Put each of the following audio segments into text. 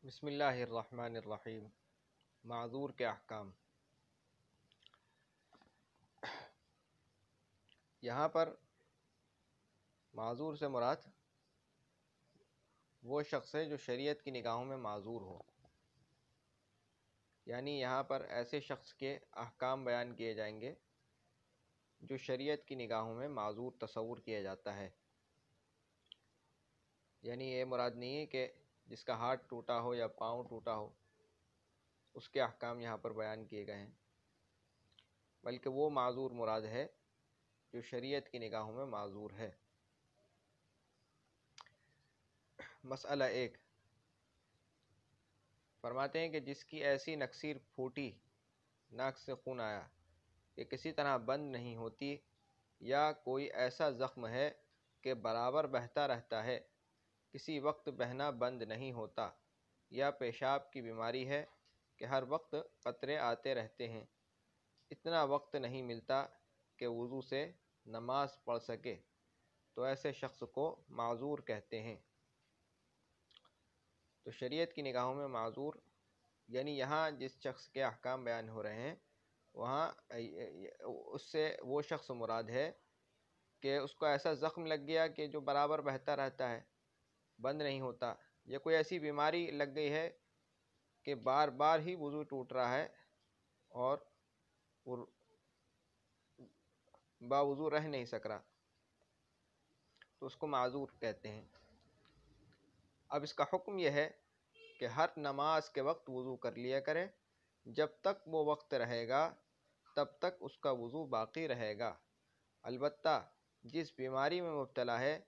بسم اللہ الرحمن الرحیم۔ معذور کے احکام۔ یہاں پر معذور سے مراد وہ شخص ہے جو شریعت کی نگاہوں میں معذور ہو، یعنی یہاں پر ایسے شخص کے احکام بیان کیے جائیں گے جو شریعت کی نگاہوں میں معذور تصور کیا جاتا ہے۔ یعنی یہ مراد نہیں ہے کہ جس کا ہاتھ ٹوٹا ہو یا پاؤں ٹوٹا ہو اس کے احکام یہاں پر بیان کیے گئے ہیں، بلکہ وہ معذور مراد ہے جو شریعت کی نگاہوں میں معذور ہے۔ مسئلہ 1 فرماتے ہیں کہ جس کی ایسی نکسیر پھوٹی، ناک سے خون آیا کہ کسی طرح بند نہیں ہوتی، یا کوئی ایسا زخم ہے کہ برابر بہتا رہتا ہے، کسی وقت بہنا بند نہیں ہوتا، یا پیشاب کی بیماری ہے کہ ہر وقت قطرے آتے رہتے ہیں، اتنا وقت نہیں ملتا کہ وضو سے نماز پڑھ سکے، تو ایسے شخص کو معذور کہتے ہیں۔ تو شریعت کی نگاہوں میں معذور یعنی یہاں جس شخص کے احکام بیان ہو رہے ہیں وہاں اس سے وہ شخص مراد ہے کہ اس کو ایسا زخم لگ گیا کہ جو برابر بہتا رہتا ہے، بند نہیں ہوتا، یا کوئی ایسی بیماری لگ گئی ہے کہ بار بار ہی وضو ٹوٹ رہا ہے اور باوضو رہ نہیں سک رہا، تو اس کو معذور کہتے ہیں۔ اب اس کا حکم یہ ہے کہ ہر نماز کے وقت وضو کر لیا کرے، جب تک وہ وقت رہے گا تب تک اس کا وضو باقی رہے گا، البتہ جس بیماری میں مبتلا ہے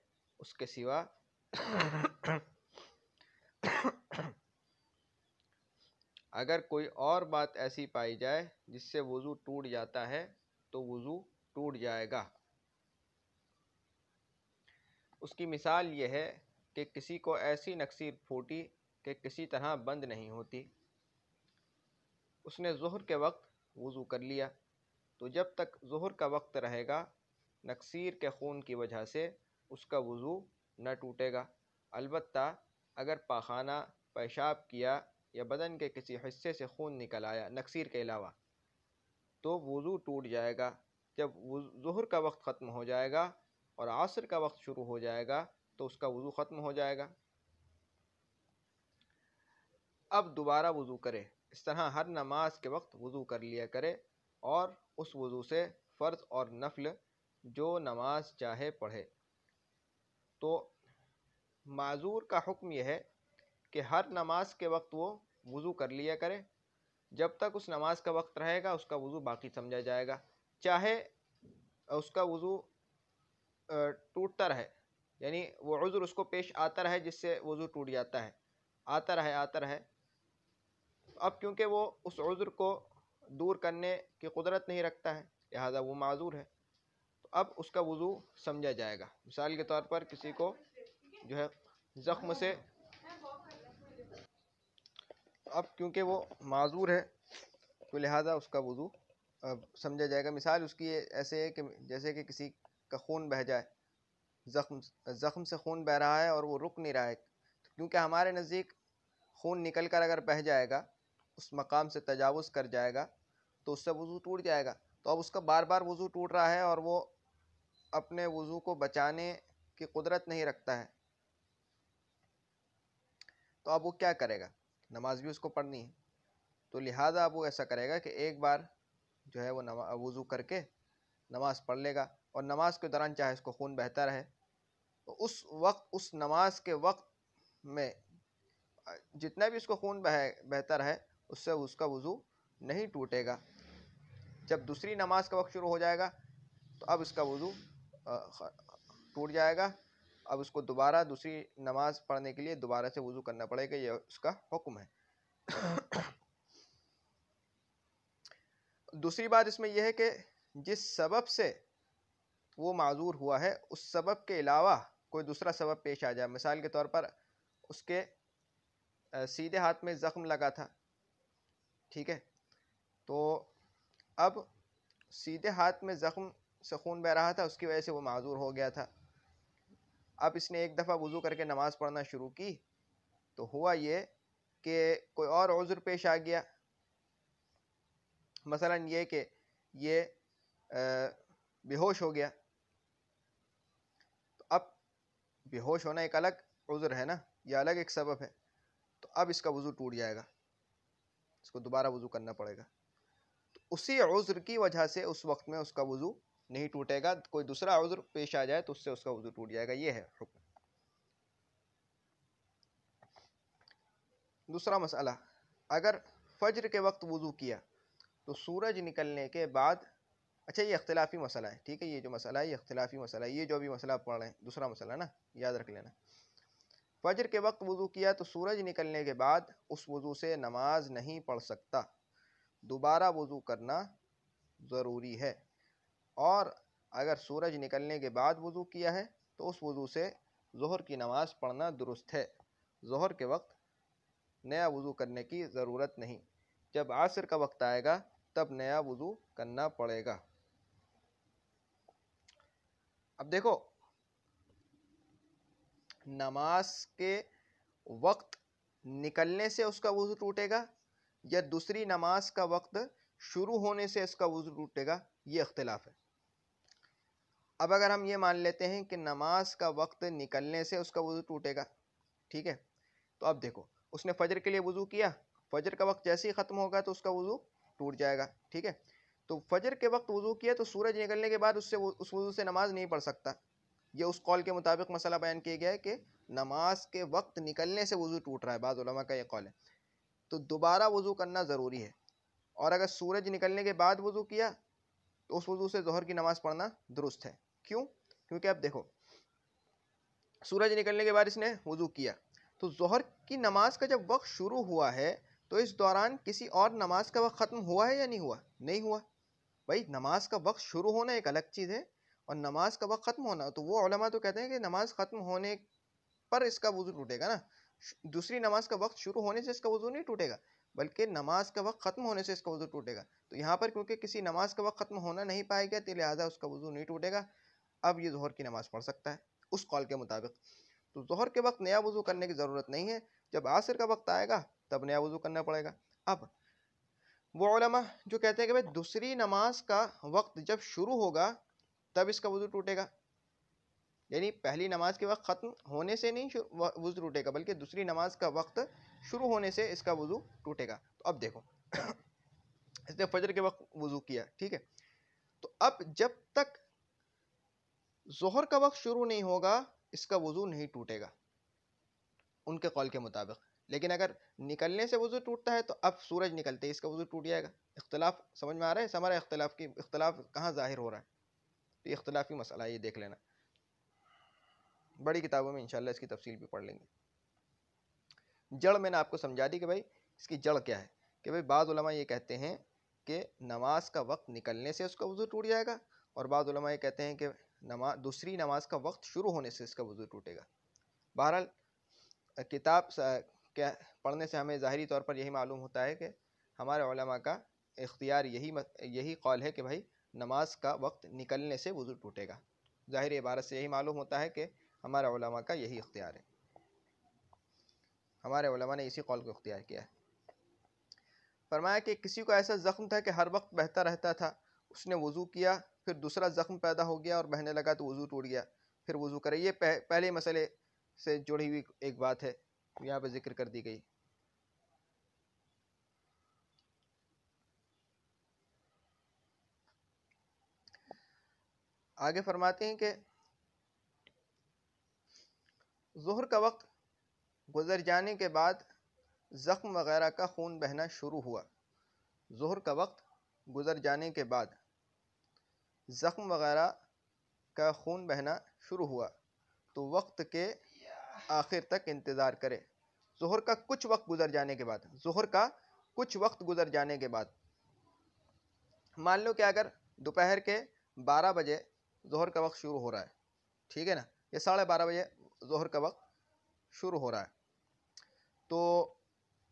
اس کے سوا اگر کوئی اور بات ایسی پائی جائے جس سے وضو ٹوٹ جاتا ہے تو وضو ٹوٹ جائے گا۔ اس کی مثال یہ ہے کہ کسی کو ایسی نکسیر پھوٹی کہ کسی طرح بند نہیں ہوتی، اس نے ظہر کے وقت وضو کر لیا، تو جب تک ظہر کا وقت رہے گا نکسیر کے خون کی وجہ سے اس کا وضو نہ ٹوٹے گا، البتہ اگر پاخانہ، پیشاب کیا یا بدن کے کسی حصے سے خون نکل آیا نکسیر کے علاوہ تو وضو ٹوٹ جائے گا۔ جب ظہر کا وقت ختم ہو جائے گا اور عصر کا وقت شروع ہو جائے گا تو اس کا وضو ختم ہو جائے گا۔ اب دوبارہ وضو کرے، اس طرح ہر نماز کے وقت وضو کر لیا کرے اور اس وضو سے فرض اور نفل جو نماز چاہے پڑھے۔ تو معذور کا حکم یہ ہے کہ ہر نماز کے وقت وہ وضو کر لیا کرے، جب تک اس نماز کا وقت رہے گا اس کا وضو باقی سمجھا جائے گا، چاہے اس کا وضو ٹوٹتا رہے، یعنی وہ عذر اس کو پیش آتا رہے جس سے وضو ٹوٹ جاتا ہے، آتا رہے۔ اب کیونکہ وہ اس عذر کو دور کرنے کی قدرت نہیں رکھتا ہے لہذا وہ معذور ہے، تو اب اس کا وضو سمجھا جائے گا۔ مثال کے طور پر کسی کو جو ہے زخم سے، اب کیونکہ وہ معذور ہے تو لہذا اس کا وضو سمجھا جائے گا۔ مثال اس کی ایسے ہے کہ جیسے کہ کسی کا خون بہہ جائے، زخم سے خون بہہ رہا ہے اور وہ رک نہیں رہا ہے، کیونکہ ہمارے نزدیک خون نکل کر اگر بہہ جائے گا، اس مقام سے تجاوز کر جائے گا تو اس سے وضو ٹوٹ جائے گا، تو اب اس کا بار بار وضو ٹوٹ رہا ہے اور وہ اپنے وضو کو بچانے کی قدرت نہیں رکھتا ہے، تو اب وہ کیا کرے گا؟ نماز بھی اس کو پڑھنی ہے، تو لہٰذا اب وہ ایسا کرے گا کہ ایک بار جو ہے وہ وضو کر کے نماز پڑھ لے گا، اور نماز کے دوران چاہے اس کو خون بہتا رہے تو اس وقت، اس نماز کے وقت میں جتنا بھی اس کو خون بہتا رہے اس سے اس کا وضو نہیں ٹوٹے گا۔ جب دوسری نماز کا وقت شروع ہو جائے گا تو اب اس کا وضو ٹوٹ جائے گا، اب اس کو دوبارہ دوسری نماز پڑھنے کے لیے دوبارہ سے وضو کرنا پڑے گا، یہ اس کا حکم ہے۔ دوسری بات اس میں یہ ہے کہ جس سبب سے وہ معذور ہوا ہے اس سبب کے علاوہ کوئی دوسرا سبب پیش آ جائے، مثال کے طور پر اس کے سیدھے ہاتھ میں زخم لگا تھا، ٹھیک ہے، تو اب سیدھے ہاتھ میں زخم سے خون بہ رہا تھا، اس کی وجہ سے وہ معذور ہو گیا تھا، اب اس نے ایک دفعہ وضو کر کے نماز پڑھنا شروع کی تو ہوا یہ کہ کوئی اور عذر پیش آ گیا، مثلا یہ کہ یہ بے ہوش ہو گیا، تو اب بے ہوش ہونا ایک الگ عذر ہے نا، یہ الگ ایک سبب ہے، تو اب اس کا وضو ٹوٹ جائے گا، اس کو دوبارہ وضو کرنا پڑے گا۔ تو اسی عذر کی وجہ سے اس وقت میں اس کا وضو نہیں ٹوٹے گا، کوئی دوسرا عذر پیش آ جائے تو اس سے اس کا وضو ٹوٹ جائے گا، یہ ہے حکم۔ دوسرا مسئلہ، اگر فجر کے وقت وضو کیا تو سورج نکلنے کے بعد، اچھا یہ اختلافی مسئلہ ہے، ٹھیک ہے، یہ جو مسئلہ ہے یہ اختلافی مسئلہ ہے، یہ جو بھی مسئلہ آپ پڑھ رہے ہیں دوسرا مسئلہ نا، یاد رکھ لینا۔ فجر کے وقت وضو کیا تو سورج نکلنے کے بعد اس وضو سے نماز نہیں پڑھ سکتا، دوبارہ وضو کرنا ضروری ہے، اور اگر سورج نکلنے کے بعد وضو کیا ہے تو اس وضو سے ظہر کی نماز پڑھنا درست ہے، ظہر کے وقت نیا وضو کرنے کی ضرورت نہیں، جب عصر کا وقت آئے گا تب نیا وضو کرنا پڑے گا۔ اب دیکھو، نماز کے وقت نکلنے سے اس کا وضو ٹوٹے گا یا دوسری نماز کا وقت شروع ہونے سے اس کا وضو ٹوٹے گا، یہ اختلاف ہے۔ اب اگر ہم یہ مان لیتے ہیں کہ نماز کا وقت نکلنے سے اس کا وضو ٹوٹے گا، ٹھیک ہے، تو اب دیکھو اس نے فجر کے لیے وضو کیا، فجر کا وقت جیسے ہی ختم ہوگا تو اس کا وضو ٹوٹ جائے گا، ٹھیک ہے، تو فجر کے وقت وضو کیا تو سورج نکلنے کے بعد اس وضو سے نماز نہیں پڑھ سکتا، یہ اس قول کے مطابق مسئلہ بیان کیا گیا ہے کہ نماز کے وقت نکلنے سے وضو ٹوٹ رہا ہے، بعض علماء کا یہ قول ہے، تو دوبارہ وضو کرنا ضروری ہے، اور اگر سورج نکلنے کے بعد وضو کیا تو اس وضو سے ظہر کی نماز پڑھنا درست ہے۔ کیوں؟ کیونکہ اب دیکھو سورج نکلنے کے بعد اس نے وضو کیا تو ظہر کی نماز کا جب وقت شروع ہوا ہے تو اس دوران کسی اور نماز کا وقت ختم ہوا ہے یا نہیں ہوا؟ نہیں ہوا۔ بھائی نماز کا وقت شروع ہونا ایک الگ چیز ہے اور نماز کا وقت ختم ہونا، تو وہ علماء تو کہتے ہیں کہ نماز ختم ہونے پر اس کا وضو ٹوٹے گا نا، دوسری نماز کا وقت شروع ہونے سے اس کا وضو نہیں ٹوٹے گا، بلکہ نماز کا وقت ختم ہونے سے اس کا وضو ٹوٹے گا، تو یہاں پر کیونکہ کسی نماز کا وقت ختم ہونا نہیں پائے گا تو لہٰذا اس کا وضو نہیں ٹوٹے گا، اب یہ ظہر کی نماز پڑھ سکتا ہے اس قول کے مطابق۔ تو ظہر کے وقت نیا وضو کرنے کی ضرورت نہیں ہے، جب عصر کا وقت آئے گا تب نیا وضو کرنا پڑے گا۔ اب وہ علماء جو کہتے ہیں کہ بھائی دوسری نماز کا وقت جب شروع ہوگا تب اس کا وضو ٹوٹے گا، یعنی پہلی نماز کے وقت ختم ہونے سے نہیں وضو ٹوٹے گا بلکہ دوسری نماز کا وقت شروع ہونے سے اس کا وضو ٹوٹے گا۔ تو اب دیکھو اس نے فجر کے وقت وضو کیا، ٹھیک ہے، تو اب جب تک ظہر کا وقت شروع نہیں ہوگا اس کا وضو نہیں ٹوٹے گا ان کے قول کے مطابق، لیکن اگر نکلنے سے وضو ٹوٹتا ہے تو اب سورج نکلتے ہی اس کا وضو ٹوٹ جائے گا۔ اختلاف سمجھ میں آ رہا ہے؟ ہمارا اختلاف کہاں ظاہر ہو رہا ہے، تو یہ اختلافی مسئلہ ہے، یہ دیکھ لینا، بڑی کتابوں میں انشاءاللہ اس کی تفصیل بھی پڑھ لیں گے۔ جڑ میں نے آپ کو سمجھا دی کہ بھائی اس کی جڑ کیا ہے، کہ بھائی بعض علماء یہ کہتے ہیں کہ نماز کا وقت نکلنے سے اس کا وضو ٹوٹ جائے گا، اور بعض علماء یہ کہتے ہیں کہ دوسری نماز کا وقت شروع ہونے سے اس کا وضو ٹوٹے گا۔ بہرحال کتاب پڑھنے سے ہمیں ظاہری طور پر یہی معلوم ہوتا ہے کہ ہمارے علماء کا اختیار یہی قول ہے کہ بھائی نماز کا وقت نکلنے سے وضو ٹوٹے گا، ظاہری عبارت سے یہی معلوم ہوتا ہے کہ ہمارے علماء کا یہی اختیار ہے، ہمارے علماء نے اسی قول کو اختیار کیا ہے۔ فرمایا کہ کسی کو ایسا زخم تھا کہ ہر وقت بہتا رہتا تھا، اس نے وضو کیا پھر دوسرا زخم پیدا ہو گیا اور بہنے لگا تو وضو ٹوٹ گیا، پھر وضو کرے، یہ پہلے مسئلے سے جڑی ہوئی ایک بات ہے، یہاں پہ ذکر کر دی گئی۔ آگے فرماتے ہیں کہ ظہر کا وقت گزر جانے کے بعد زخم وغیرہ کا خون بہنا شروع ہوا، ظہر کا وقت گزر جانے کے بعد زخم وغیرہ کا خون بہنا شروع ہوا تو وقت کے آخر تک انتظار کرے، ظہر کا کچھ وقت گزر جانے کے بعد، ظہر کا کچھ وقت گزر جانے کے بعد، مان لو کہ اگر دوپہر کے 12 بجے ظہر کا وقت شروع ہو رہا ہے، ٹھیک ہے نا، یہ 12:30 بجے ظہر کا وقت شروع ہو رہا ہے، تو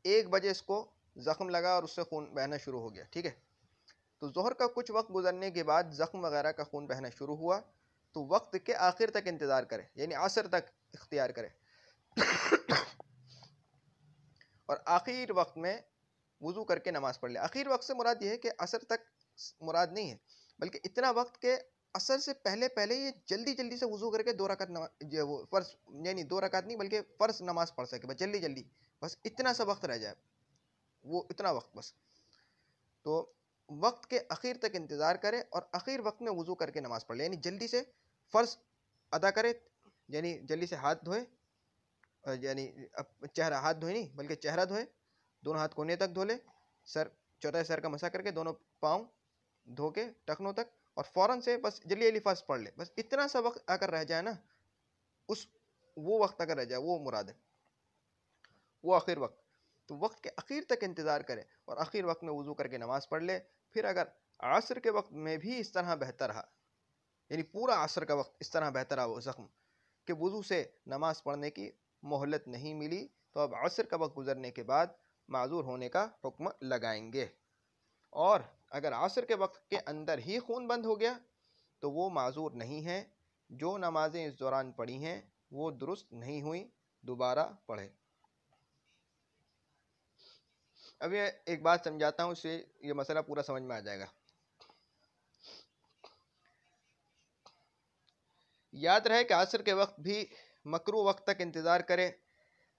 1 بجے اس کو زخم لگا اور اس سے خون بہنا شروع ہو گیا، ٹھیک ہے، تو ظہر کا کچھ وقت گزرنے کے بعد زخم وغیرہ کا خون بہنا شروع ہوا تو وقت کے آخر تک انتظار کرے، یعنی عصر تک اختیار کرے، اور آخر وقت میں وضو کر کے نماز پڑھ لے. آخر وقت سے مراد یہ ہے کہ عصر تک مراد نہیں ہے، بلکہ اتنا وقت کہ عصر سے پہلے پہلے یہ جلدی جلدی سے وضو کر کے 2 رکعت وہ فرض، یعنی 2 رکعت نہیں بلکہ فرض نماز پڑھ سکے، بس جلدی جلدی، بس اتنا سا وقت رہ جائے، وہ اتنا وقت بس. تو وقت کے اخیر تک انتظار کرے اور اخیر وقت میں وضو کر کے نماز پڑھ لے، یعنی جلدی سے فرض ادا کرے، یعنی جلدی سے ہاتھ دھوئے، یعنی چہرہ، ہاتھ دھوئے نہیں بلکہ چہرہ دھوئے، دونوں ہاتھ کونے تک دھو لے، سر چوتھائی سر کا مسح کر کے دونوں پاؤں دھو کے ٹخنوں تک، اور فوراً سے بس جلدی جلدی فرض پڑھ لے. بس اتنا سا وقت اگر رہ جائے نا، وہ وقت اگر رہ جائے، وہ مراد ہے، وہ آخر وقت. تو وقت کے اخیر تک انتظار کرے اور آخر وقت میں وضو کر کے نماز پڑھ لے. پھر اگر عصر کے وقت میں بھی اس طرح بہتر رہا، یعنی پورا عصر کا وقت اس طرح بہتر رہا وہ زخم کہ وضو سے نماز پڑھنے کی مہلت نہیں ملی، تو اب عصر کا وقت گزرنے کے بعد معذور ہونے کا حکم لگائیں گے. اور اگر عصر کے وقت کے اندر ہی خون بند ہو گیا تو وہ معذور نہیں ہے. جو نمازیں اس دوران پڑھی ہیں وہ درست نہیں ہوئیں، دوبارہ پڑھے. اب یہ ایک بات سمجھاتا ہوں، اس سے یہ مسئلہ پورا سمجھ میں آ جائے گا. یاد رہے کہ عصر کے وقت بھی مکروہ وقت تک انتظار کرے.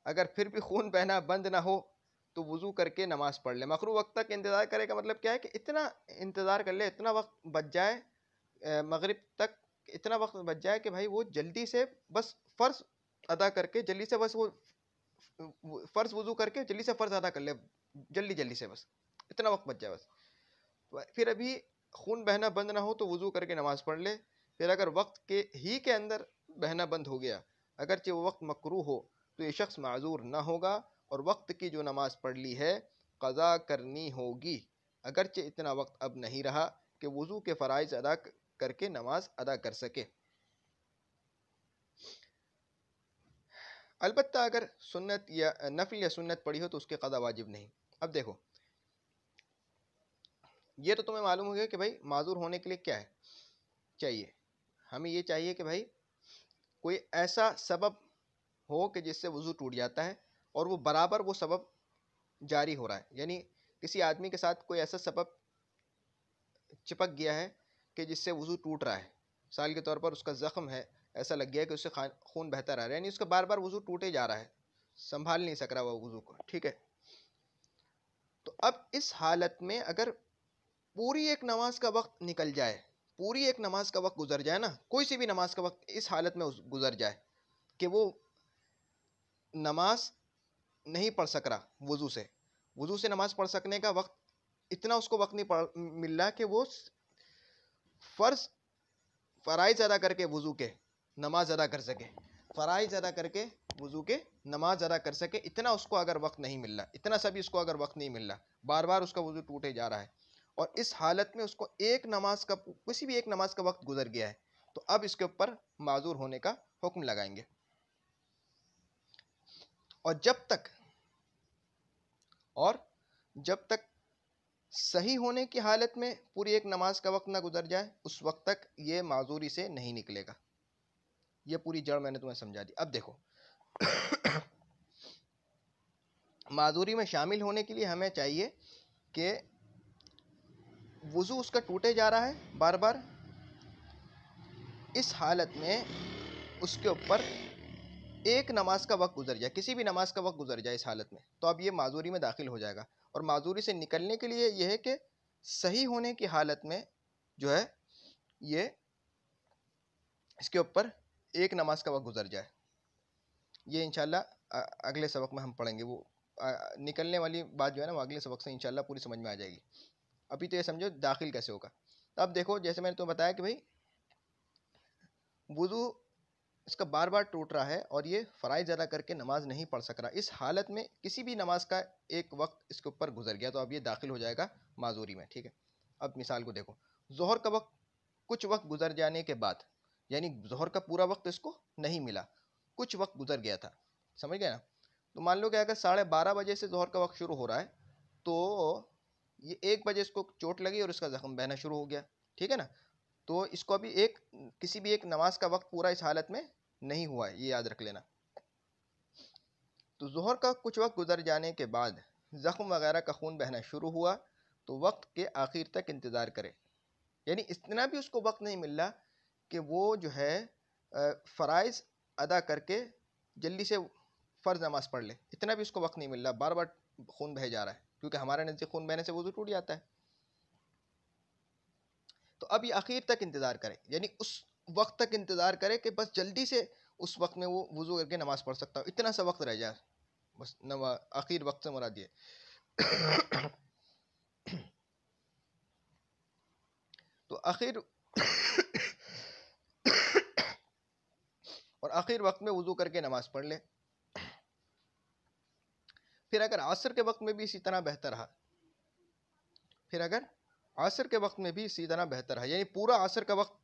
اگر پھر بھی خون بہنا بند نہ ہو تو وضو کر کے نماز پڑھ لے. مکروہ وقت تک انتظار کرے کا مطلب کیا ہے کہ اتنا انتظار کر لے، اتنا وقت بچ جائے مغرب تک، اتنا وقت بچ جائے کہ بھائی وہ جلدی سے بس فرض ادا کر کے، جلدی سے بس وہ فرض وضو کر کے جلدی سے فرض ادا کر لے، جلدی جلدی سے بس اتنا وقت بچ جائے بس. پھر ابھی خون بہنا بند نہ ہو تو وضو کر کے نماز پڑھ لے. پھر اگر وقت کے اندر بہنا بند ہو گیا، اگرچہ وہ وقت مکروہ ہو، تو یہ شخص معذور نہ ہوگا اور وقت کی جو نماز پڑھ لی ہے قضا کرنی ہوگی، اگرچہ اتنا وقت اب نہیں رہا کہ وضو کے فرائض ادا کر کے نماز ادا کر سکے. البتہ اگر سنت یا نفل یا سنت پڑھی ہو تو اس کے قضا واجب نہیں. اب دیکھو، یہ تو تمہیں معلوم ہو گیا کہ بھائی معذور ہونے کے لیے کیا ہے چاہیے. ہمیں یہ چاہیے کہ بھائی کوئی ایسا سبب ہو کہ جس سے وضو ٹوٹ جاتا ہے اور وہ برابر وہ سبب جاری ہو رہا ہے، یعنی کسی آدمی کے ساتھ کوئی ایسا سبب چپک گیا ہے کہ جس سے وضو ٹوٹ رہا ہے. مثال کے طور پر اس کا زخم ہے، ایسا لگ گیا ہے کہ اس سے خون بہتا رہ رہا ہے، یعنی اس کا بار بار وضو ٹوٹے جا رہا ہے، سنبھال نہیں سک رہا وہ وضو کو. ٹھیک ہے، تو اب اس حالت میں اگر پوری ایک نماز کا وقت نکل جائے، پوری ایک نماز کا وقت گزر جائے نا، کوئی سی بھی نماز کا وقت اس حالت میں گزر جائے کہ وہ نماز نہیں پڑھ سک رہا، وضو سے نماز پڑھ سکنے کا وقت اتنا اس کو وقت نہیں مل رہا کہ وہ فرائض ادا کر کے وضو کے نماز ادا کر سکے، فرائض ادا کر کے وضو کے نماز ادا کر سکے. اتنا اس کو اگر وقت نہیں مل رہا، اتنا سا بھی اس کو اگر وقت نہیں مل رہا، بار بار اس کا وضو ٹوٹے جا رہا ہے، اور اس حالت میں اس کو کسی بھی ایک نماز کا وقت گزر گیا ہے، تو اب اس کے اوپر معذور ہونے کا حکم لگائیں گے. اور جب تک صحیح ہونے کی حالت میں پوری ایک نماز کا وقت نہ گزر جائے، اس وقت تک یہ معذوری سے نہیں نکلے گا. یہ پوری جڑ میں نے تمہیں سمجھا دی. اب دیکھو، معذوری میں شامل ہونے کے لیے ہمیں چاہیے کہ وضو اس کا ٹوٹے جا رہا ہے بار بار، اس حالت میں اس کے اوپر ایک نماز کا وقت گزر جائے، کسی بھی نماز کا وقت گزر جائے اس حالت میں، تو اب یہ معذوری میں داخل ہو جائے گا. اور معذوری سے نکلنے کے لیے یہ ہے کہ صحیح ہونے کی حالت میں جو ہے یہ اس کے اوپر ایک نماز کا وقت گزر جائے. یہ انشاءاللہ اگلے سبق میں ہم پڑھیں گے. وہ نکلنے والی بات جو ہے نا، وہ اگلے سبق سے انشاءاللہ پوری سمجھ میں آ جائے گی. ابھی تو یہ سمجھو داخل کیسے ہوگا. اب دیکھو، جیسے میں نے تمہیں بتایا کہ بھائی وضو اس کا بار بار ٹوٹ رہا ہے اور یہ فرائض ادا کر کے نماز نہیں پڑھ سک رہا، اس حالت میں کسی بھی نماز کا ایک وقت اس کے اوپر گزر گیا، تو اب یہ داخل ہو جائے گا معذوری میں. ٹھیک ہے، اب مثال کو دیکھو. ظہر کا وقت کچھ وقت گزر جانے کے بعد، یعنی ظہر کا پورا وقت اس کو نہیں ملا، کچھ وقت گزر گیا تھا، سمجھ گئے نا. تو مان لو کہ اگر 12:30 بجے سے ظہر کا وقت شروع ہو رہا ہے، تو یہ 1 بجے اس کو چوٹ لگی اور اس کا زخم بہنا شروع ہو گیا. ٹھیک ہے نا، تو اس کو ابھی کسی بھی ایک نماز کا وقت پورا اس حالت میں نہیں ہوا ہے، یہ یاد رکھ لینا. تو ظہر کا کچھ وقت گزر جانے کے بعد زخم وغیرہ کا خون بہنا شروع ہوا تو وقت کے آخر تک انتظار کرے. یعنی اتنا بھی اس کو وقت نہیں مل رہا کہ وہ جو ہے فرائض ادا کر کے جلدی سے فرض نماز پڑھ لے، اتنا بھی اس کو وقت نہیں مل رہا، بار بار خون بہے جا رہا ہے، کیونکہ ہمارے نزدیک خون بہنے سے وضو ٹوٹ جاتا ہے. تو اب یہ آخر تک انتظار کرے، یعنی اس وقت تک انتظار کرے کہ بس جلدی سے اس وقت میں وہ وضو کر کے نماز پڑھ سکتا ہو، اتنا سا وقت رہ جائے بس. آخر وقت سے مراد یہ تو آخر اور آخر وقت میں وضو کر کے نماز پڑھ لے. پھر اگر عصر کے وقت میں بھی اسی طرح بہتر رہا، یعنی پورا عصر کا وقت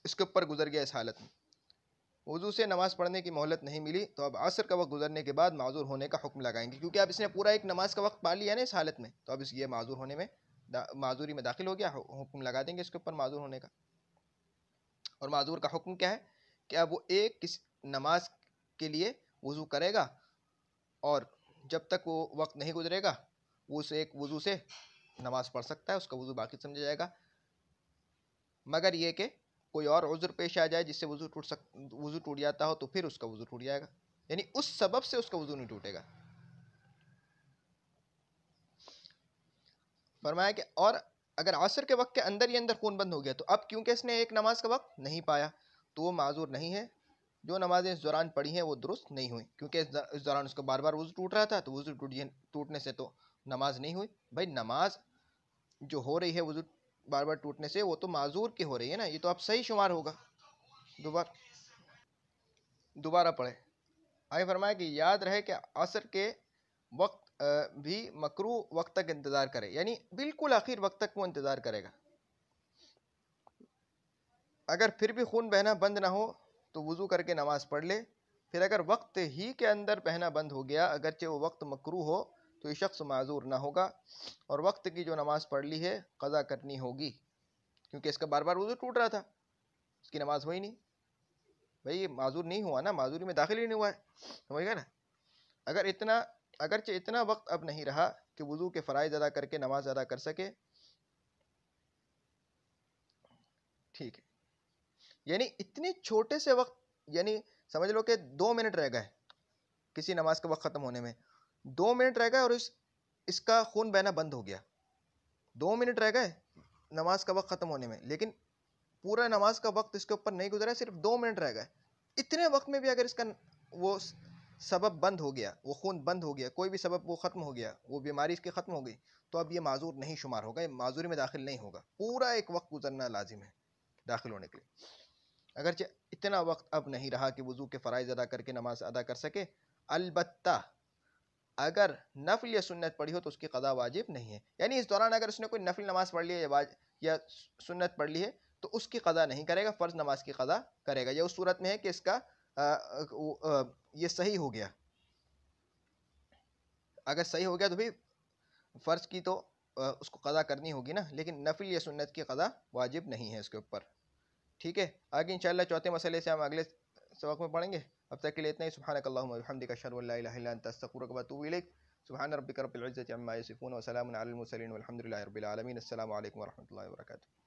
اس کے اوپر گزر گیا، اس حالت میں وضو سے نماز پڑھنے کی مہلت نہیں ملی، تو اب عصر کا وقت گزرنے کے بعد معذور ہونے کا حکم لگائیں گے، کیونکہ اب اس نے پورا ایک نماز کا وقت پا لیا نا اس حالت میں، تو اب یہ معذوری میں داخل ہو گیا، حکم لگا دیں گے اس کے اوپر معذور ہونے کا. اور معذور کا حکم کیا ہے کہ اب وہ ایک نماز کے لیے وضو کرے گا، اور جب تک وہ وقت نہیں گزرے گا وہ اس ایک وضو سے نماز پڑھ سکتا ہے، اس کا وضو باقی سمجھا جائے گا، مگر یہ کہ کوئی اور عذر پیش آ جائے جس سے وضو ٹوٹ جاتا ہو تو پھر اس کا وضو ٹوٹ جائے گا، یعنی اس سبب سے اس کا وضو نہیں ٹوٹے گا. فرمایا کہ اور اگر عصر کے وقت کے اندر ہی اندر خون بند ہو گیا تو اب کیونکہ اس نے ایک نماز کا وقت نہیں پایا تو وہ معذور نہیں ہے. جو نمازیں اس دوران پڑھی ہیں وہ درست نہیں ہوئی، کیونکہ اس دوران اس کا بار بار وضو ٹوٹ رہا تھا، تو وضو ٹوٹنے سے تو نماز نہیں ہوئی. بھائی نماز جو ہو رہی ہے وضو بار بار ٹوٹنے سے وہ تو معذور کی ہو رہی ہے نا، یہ تو اب صحیح شمار ہوگا. دوبارہ پڑھے. آگے فرمایا کہ یاد رہے کہ عصر کے وقت بھی مکروہ وقت تک انتظار کرے، یعنی بالکل آخر وقت تک وہ انتظار کرے گا. اگر پھر بھی خون بہنا بند نہ ہو تو وضو کر کے نماز پڑھ لے. پھر اگر وقت ہی کے اندر بہنا بند ہو گیا اگرچہ وہ وقت مکروہ ہو تو یہ شخص معذور نہ ہوگا، اور وقت کی جو نماز پڑھ لی ہے قضا کرنی ہوگی، کیونکہ اس کا بار بار وضو ٹوٹ رہا تھا، اس کی نماز ہوئی نہیں. بھئی یہ معذور نہیں ہوا نا، معذوری میں داخل ہی نہیں ہوا ہے، سمجھ گیا نا. اگرچہ اتنا وقت اب نہیں رہا کہ وضو کے فرائض ادا کر کے نماز ادا کر سکے، ٹھیک ہے، یعنی اتنے چھوٹے سے وقت، یعنی سمجھ لو کہ 2 منٹ رہ گئے کسی نماز کا وقت ختم ہونے میں، 2 منٹ رہ گئے اور اس کا خون بہنا بند ہو گیا. 2 منٹ رہ گئے نماز کا وقت ختم ہونے میں، لیکن پورا نماز کا وقت اس کے اوپر نہیں گزرا، صرف 2 منٹ رہ گئے. اتنے وقت میں بھی اگر اس کا وہ سبب بند ہو گیا، وہ خون بند ہو گیا، کوئی بھی سبب وہ ختم ہو گیا، وہ بیماری اس کی ختم ہو گئی، تو اب یہ معذور نہیں شمار ہوگا، یہ معذوری میں داخل نہیں ہوگا. پورا ایک وقت گزرنا لازم ہے داخل ہونے کے لیے. اگرچہ اتنا وقت اب نہیں رہا کہ وضو کے فرائض ادا کر کے نماز ادا کر سکے، البتہ اگر نفل یا سنت پڑھی ہو تو اس کی قضا واجب نہیں ہے. یعنی اس دوران اگر اس نے کوئی نفل نماز پڑھ لی ہے یا سنت پڑھ لی ہے تو اس کی قضا نہیں کرے گا، فرض نماز کی قضا کرے گا. یہ اس صورت میں ہے کہ اس کا یہ صحیح ہو گیا. اگر صحیح ہو گیا تو بھی فرض کی تو اس کو قضا کرنی ہوگی نا، لیکن نفل یا سنت کی قضا واجب نہیں ہے اس کے اوپر. ٹھیک ہے، آگے انشاءاللہ چوتھے مسئلے سے ہم اگلے سبق میں پڑھیں گے. اب تک کے لیے اتنا ہی. سبحانک اللہم و بحمدک، اشہد ان لا الہ الا انت، استغفرک و اتوب الیک. سبحان ربک رب العزۃ عما یصفون وسلام علی المرسلین والحمد للہ رب العالمین. السلام علیکم ورحمۃ اللہ وبرکاتہ.